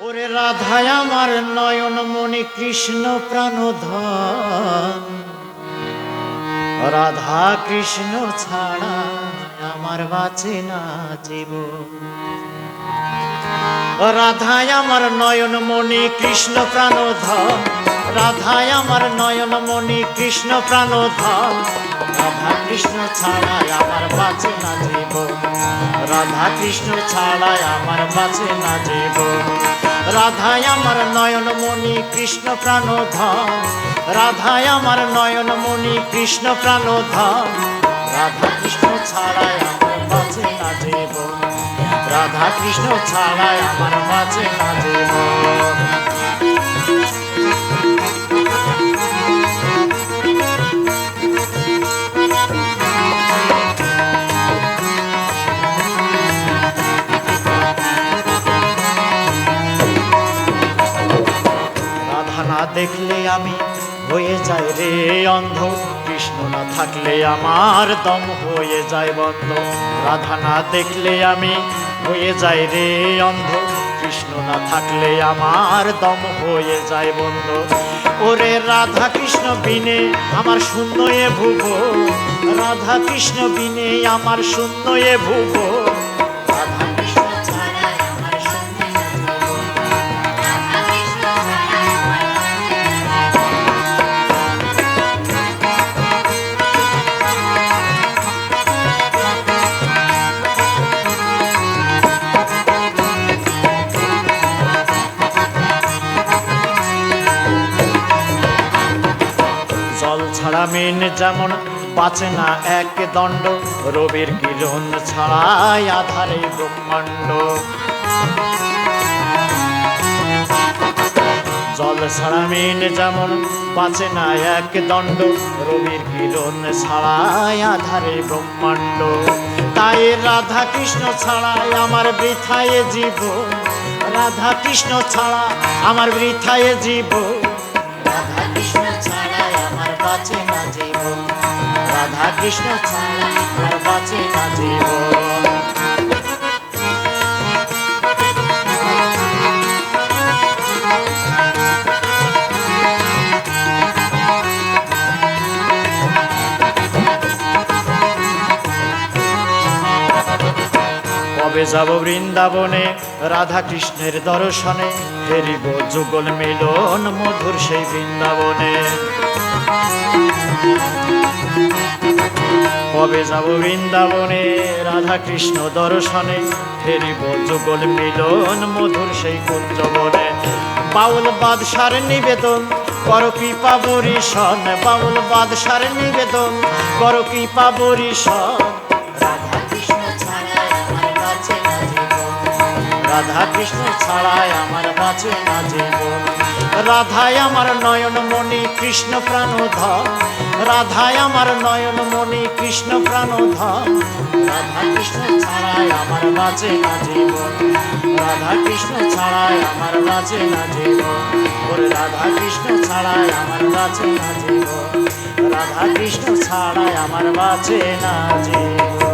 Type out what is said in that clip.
ওরে রাধায় আমার নয়ন মণি কৃষ্ণ প্রাণধন, রাধা কৃষ্ণ ছাড়া আমার বাঁচে না জীবন। রাধায় আমার নয়ন মণি কৃষ্ণ প্রাণধন, রাধায় আমার নয়ন মণি কৃষ্ণ প্রাণধন, রাধা কৃষ্ণ ছাড়া আমার বাঁচে না জীবন, রাধা কৃষ্ণ ছাড়া আমার বাঁচে না জীবন। রাধায় আমার নয়ন মণি কৃষ্ণ প্রাণধন, রাধায় আমার নয়ন মণি কৃষ্ণ প্রাণধন, রাধা কৃষ্ণ ছাড়া আমার বাঁচে না জীবন, রাধা কৃষ্ণ ছাড়া আমার বাঁচে না জীবন। না দেখলে আমি হয়ে যাই রে অন্ধ, কৃষ্ণ না থাকলে আমার দম হয়ে যায় বন্ধ। রাধা না দেখলে আমি হয়ে যাই রে অন্ধ, কৃষ্ণ না থাকলে আমার দম হয়ে যায় বন্ধ। ওরে রাধা কৃষ্ণ বিনে আমার শূন্য এ ভুব, রাধা কৃষ্ণ বিনে আমার শূন্য এ ভুব, জল ছাড়া মেন যেমন বাঁচে না এক দণ্ড, রবির কিরণ ছাড়াই আধারে ব্রহ্মাণ্ড। জল ছাড়া মেন যেমন বাঁচে না এক দণ্ড, রবির কিরণ ছাড়াই আধারে ব্রহ্মাণ্ড। তাই রাধা কৃষ্ণ ছাড়াই আমার বৃথায় জীবন, রাধা কৃষ্ণ ছাড়া আমার বৃথায় জীবন, রাধা কৃষ্ণ ছাড়া আমার বাঁচে না জীবন, রাধা কৃষ্ণ ছাড়া আমার বাঁচে না জীবন। কবে যাব বৃন্দাবনে রাধা কৃষ্ণের দর্শনে, ফেরিব যুগল মিলন মধুর সেই বৃন্দাবনে। কবে যাব বৃন্দাবনে রাধা কৃষ্ণ দর্শনে, ফেরিব যুগল মিলন মধুর সেই কুঞ্জবনে। বাউল বাদশার নিবেদন করো কৃপা বরিশন, বাউল বাদশার নিবেদন করো কৃপা বরিশন, রাধা কৃষ্ণ ছাড়াই আমার বাঁচে না জীবন। রাধায় আমার নয়ন মণি কৃষ্ণ প্রাণধন, রাধায় আমার নয়ন মণি কৃষ্ণ প্রাণধন, রাধা কৃষ্ণ ছাড়াই আমার বাঁচে না জীবন, রাধা কৃষ্ণ ছাড়াই আমার বাঁচে না জীবন। ওরে রাধা কৃষ্ণ ছাড়াই আমার বাঁচে না জীবন, রাধা কৃষ্ণ ছাড়াই আমার বাঁচে না জীবন।